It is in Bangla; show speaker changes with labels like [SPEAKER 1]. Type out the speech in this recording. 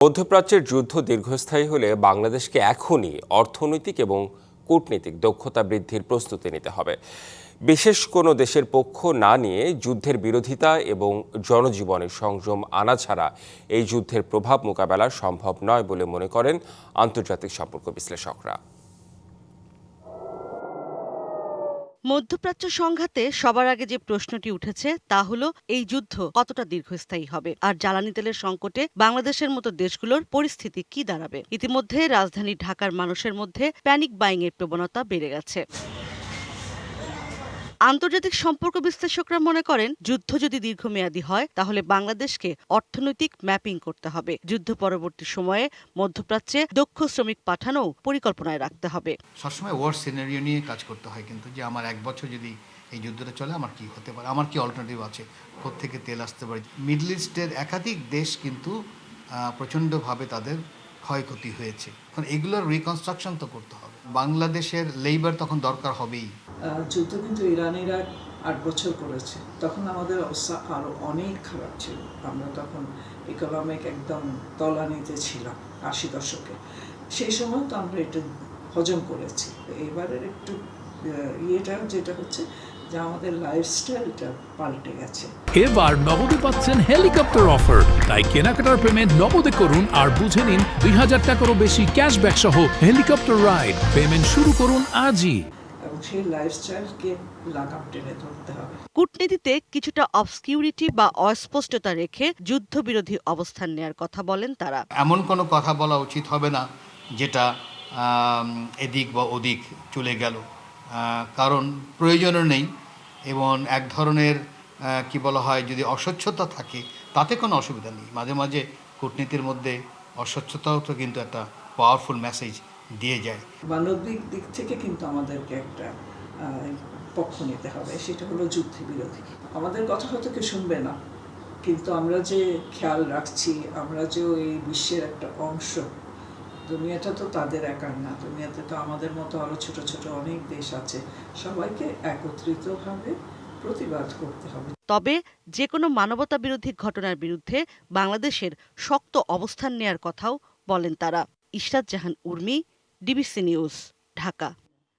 [SPEAKER 1] মধ্যপ্রাচ্যের যুদ্ধ দীর্ঘস্থায়ী হলে বাংলাদেশকে এখনই অর্থনৈতিক এবং কূটনীতিক দক্ষতা বৃদ্ধির প্রস্তুতি নিতে হবে। বিশেষ কোনো দেশের পক্ষ না নিয়ে যুদ্ধের বিরোধিতা এবং জনজীবনে সংযম আনা ছাড়া এই যুদ্ধের প্রভাব মোকাবেলা সম্ভব নয় বলে মনে করেন আন্তর্জাতিক সম্পর্ক বিশ্লেষকরা।
[SPEAKER 2] মধ্যপ্রাচ্য সংঘাতে সবার আগে যে প্রশ্নটি উঠেছে তা হলো এই যুদ্ধ কতটা দীর্ঘস্থায়ী হবে আর জ্বালানি তেলের সংকটে বাংলাদেশের মতো দেশগুলোর পরিস্থিতি কি দাঁড়াবে। ইতিমধ্যে রাজধানী ঢাকার মানুষের মধ্যে প্যানিক বাইং এর প্রবণতা বেড়ে গেছে। আন্তর্জাতিক সম্পর্ক বিশ্লেষকরা মনে করেন যুদ্ধ যদি দীর্ঘমেয়াদী হয় তাহলে বাংলাদেশকে অর্থনৈতিক ম্যাপিং করতে হবে। যুদ্ধ পরবর্তী সময়ে মধ্যপ্রাচ্যে দক্ষ শ্রমিক পাঠানোও পরিকল্পনায় রাখতে হবে।
[SPEAKER 3] সবসময় ওয়ার্স সিনারিও নিয়ে কাজ করতে হয়, কিন্তু যে আমার 1 বছর যদি এই যুদ্ধটা চলে আমার কি হতে পারে, আমার কি অল্টারনেটিভ আছে, কোত্থেকে তেল আসতে পারে। মিডল ইস্টের একাধিক দেশ কিন্তু প্রচণ্ডভাবে তাদের ক্ষয়ক্ষতি হয়েছে। এখন এগুলোর রিকনস্ট্রাকশন তো করতে হবে। বাংলাদেশের লেবার তখন দরকার হবেই।
[SPEAKER 4] যুদ্ধ কিন্তু ইরান ইরাক 8 বছর করেছে, তখন আমাদের অবস্থা আরও অনেক খারাপ ছিল। আমরা তখন ইকোনমিক একদম তলানিতে ছিলাম 80 দশকে। সেই সময় তো আমরা এটা হজম করেছি। এবারের একটু যেটা হচ্ছে যে আমাদের লাইফস্টাইলটা পাল্টে গেছে।
[SPEAKER 5] এবার নগদে পাচ্ছেন হেলিকপ্টার অফার, তাই কেনাকাটার পেমেন্ট নগদে করুন আর বুঝে নিন 2000 টাকারও বেশি ক্যাশব্যাক সহ হেলিকপ্টার রাইড। পেমেন্ট শুরু করুন আজই।
[SPEAKER 4] সেই লাইফস্টাইলকে লাগাম টেনে ধরতে হবে।
[SPEAKER 2] কূটনীতিতে কিছুটা অবসকিউরিটি বা অস্পষ্টতা রেখে যুদ্ধবিরোধী অবস্থান নেয়ার কথা বলেন তারা।
[SPEAKER 3] এমন কোনো কথা বলা উচিত হবে না যেটা এদিক বা ওদিক চলে গেল, কারণ প্রয়োজনও নেই। এবং এক ধরনের কি বলা হয়, যদি অস্বচ্ছতা থাকে তাতে কোনো অসুবিধা নেই। মাঝে মাঝে কূটনীতির মধ্যে অস্বচ্ছতাও তো কিন্তু একটা পাওয়ারফুল মেসেজ দিয়ে যায়।
[SPEAKER 4] মানবিক দিক থেকে কিন্তু আমাদেরকে একটা পক্ষ নিতে হবে, সেটা হলো যুদ্ধবিরোধী। আমাদের কথা হয়তো কেউ শুনবে না, কিন্তু আমরা যে খেয়াল রাখছি, আমরা যে এই বিশ্বের একটা অংশ, দুনিয়াটা তো তাদের একার না, দুনিয়াতে তো আমাদের মতো আরও ছোট ছোট অনেক দেশ আছে। সবাইকে একত্রিতভাবে প্রতিবাদ করতে হবে।
[SPEAKER 2] তবে যে কোনো মানবতা বিরোধী ঘটনার বিরুদ্ধে বাংলাদেশের শক্ত অবস্থান নেয়ার কথাও বলেন তারা। ইশরাত জাহান উর্মি, ডিবিসি নিউজ, ঢাকা।